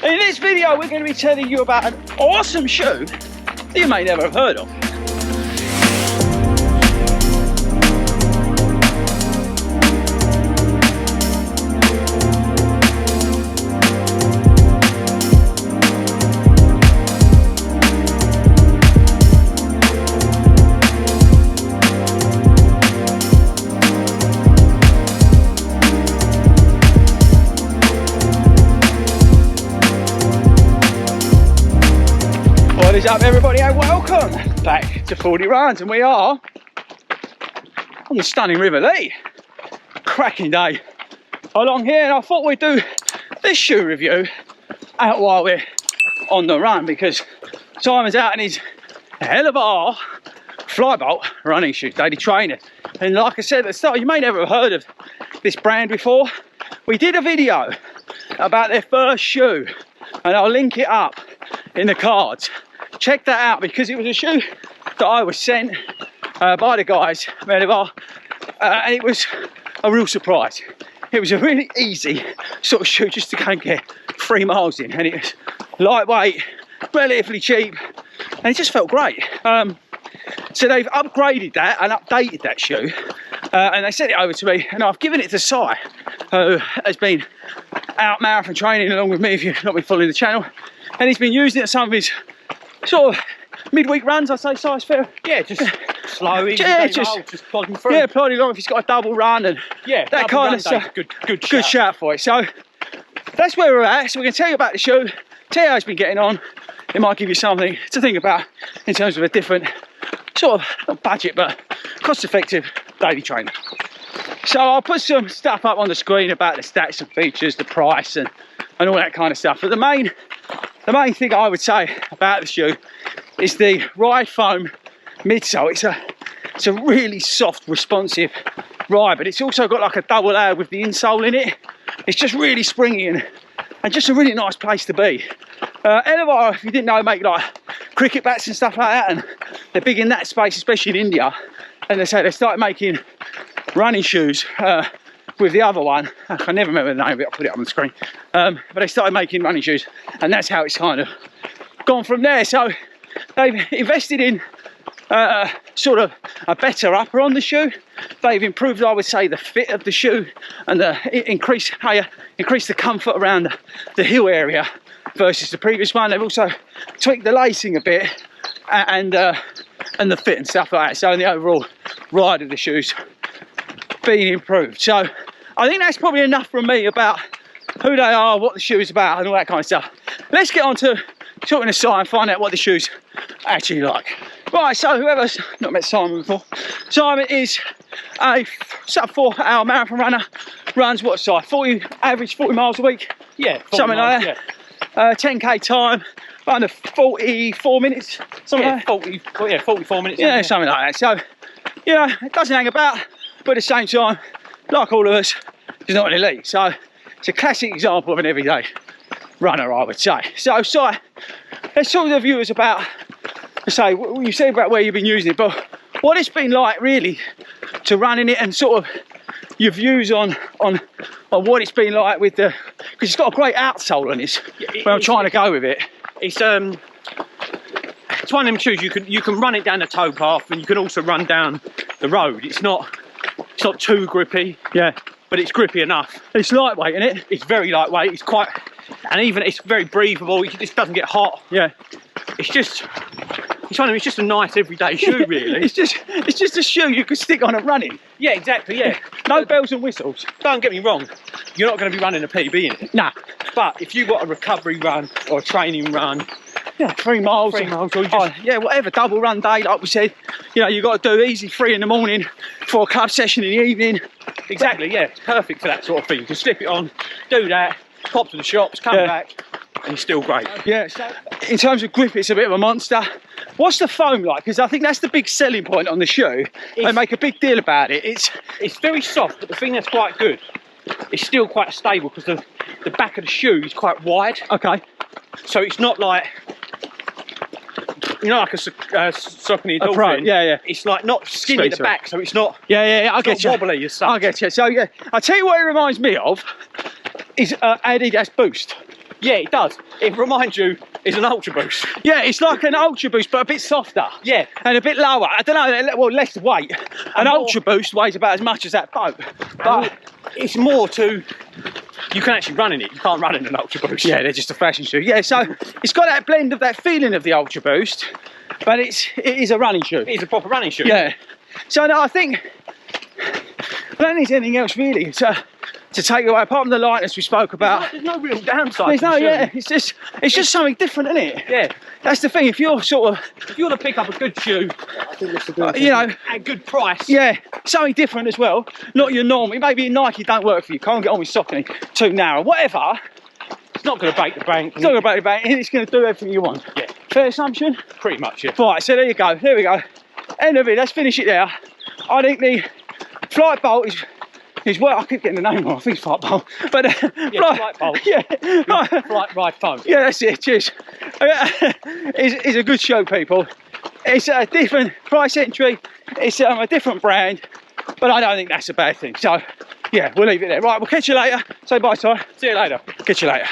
In this video, we're going to be telling you about an awesome shoe that you may never have heard of. What is up, everybody, and welcome back to 40 Runs, and we are on the stunning River Lee. Cracking day along here, and I thought we'd do this shoe review out while we're on the run, because Simon's out in his Elevar Flybolt Running Shoe, daily training. And like I said at the start, you may never have heard of this brand before. We did a video about their first shoe, and I'll link it up in the cards. Check that out, because it was a shoe that I was sent by the guys from Elevar, and it was a real surprise. It was a really easy sort of shoe just to go and get 3 miles in, and it was lightweight, relatively cheap, and it just felt great. So they've upgraded that and updated that shoe, and they sent it over to me, and I've given it to Si, who has been out marathon training along with me, if you've not been following the channel, and he's been using it at some of his sort of midweek runs. I'd say size fair. Yeah, just slow, easy, just plodding through. Yeah, plodding along if he's got a double run and yeah, that kind of stuff. Good shout for it. So that's where we're at. So we're going to tell you about the shoe, tell you how it's been getting on. It might give you something to think about in terms of a different sort of, not budget, but cost-effective daily trainer. So I'll put some stuff up on the screen about the stats and features, the price, and all that kind of stuff. But the main thing I would say about the shoe is the ride foam midsole. It's a really soft, responsive ride, but it's also got like a double layer with the insole in it. It's just really springy and just a really nice place to be. Elevar, if you didn't know, make like cricket bats and stuff like that, and they're big in that space, especially in India. And they say they started making running shoes with the other one. I never remember the name of it, I'll put it up on the screen. But they started making running shoes, and that's how it's kind of gone from there. So they've invested in sort of a better upper on the shoe. They've improved, I would say, the fit of the shoe, and increased the comfort around the heel area versus the previous one. They've also tweaked the lacing a bit and the fit and stuff like that. So in the overall ride of the shoes being improved. So I think that's probably enough from me about who they are, what the shoe is about, and all that kind of stuff. Let's get on to talking to Simon and find out what the shoe's actually like. Right, so whoever's not met Simon before, Simon is a sub 4 hour marathon runner, runs what size? 40, average 40 miles a week? Yeah, something miles, like that. Yeah. 10k time, under 44 minutes, something like that. 44 minutes. Yeah, something like that. So, you know, it doesn't hang about, but at the same time, like all of us, he's not an elite. So it's a classic example of an everyday runner, I would say. So, Si, let's talk to the viewers about, say, you say about where you've been using it, but what it's been like really to run in it, and sort of your views on what it's been like with the, because it's got a great outsole on this. Yeah, where I'm trying to go with it. It's one of them shoes you can run it down the towpath, and you can also run down the road. It's not too grippy. Yeah, but it's grippy enough. It's lightweight, isn't it? It's very lightweight. It's quite, and even it's very breathable. It just doesn't get hot. Yeah, it's just a nice everyday shoe, really. it's just a shoe you can stick on and running. Yeah, exactly. Yeah, no bells and whistles. Don't get me wrong, you're not going to be running a PB in it. Nah, but if you've got a recovery run or a training run, yeah, 3 miles, or yeah, whatever, double run day, like we said, you know, you've got to do easy 3 in the morning for a club session in the evening. Exactly, yeah, it's perfect for that sort of thing. You can slip it on, do that, pop to the shops, come back, and it's still great. Yeah, so in terms of grip, it's a bit of a monster. What's the foam like? Because I think that's the big selling point on the shoe. They make a big deal about it. It's very soft, but the thing that's quite good, it's still quite stable, because the back of the shoe is quite wide. Okay. So it's not like, you know, like a Saucony Dolphin. Yeah, yeah. It's like not skinny at the back, so it's not. Yeah, I get you. Wobbly as such. I get you. So yeah, I tell you what it reminds me of is Adidas Boost. Yeah, it does. It reminds you, it's an Ultra Boost. Yeah, it's like an Ultra Boost, but a bit softer. Yeah. And a bit lower. I don't know, well, less weight. An Ultra Boost weighs about as much as that boat. But it's more to, you can actually run in it. You can't run in an Ultra Boost. yeah, they're just a fashion shoe. Yeah, so it's got that blend of that feeling of the Ultra Boost, but it is a running shoe. It is a proper running shoe. Yeah. So no, I think I don't need anything else really to take away apart from the lightness we spoke about. There's no real downside. There's to no, the shoe. yeah, it's just something different, isn't it? Yeah. That's the thing. If you're sort of, If you want to pick up a good shoe, I think that's the good you know, at a good price. yeah, something different as well. Not your norm. Maybe Nike don't work for you. Can't get on with socking, too narrow, whatever. It's not going to break the bank. It's not going to break the bank, and it's going to do everything you want. Yeah. Fair assumption. Pretty much, yeah. Right, so there you go. There we go. End of it. Let's finish it there. I think the Flybolt is well. I keep getting the name wrong. I think it's Flybolt, but Flybolt. Yeah, Flight ride phone. yeah, that's it. Cheers. It's a good show, people. It's a different price entry. It's a different brand, but I don't think that's a bad thing. So, yeah, we'll leave it there. Right, we'll catch you later. Say bye, Ty. See you later. Catch you later.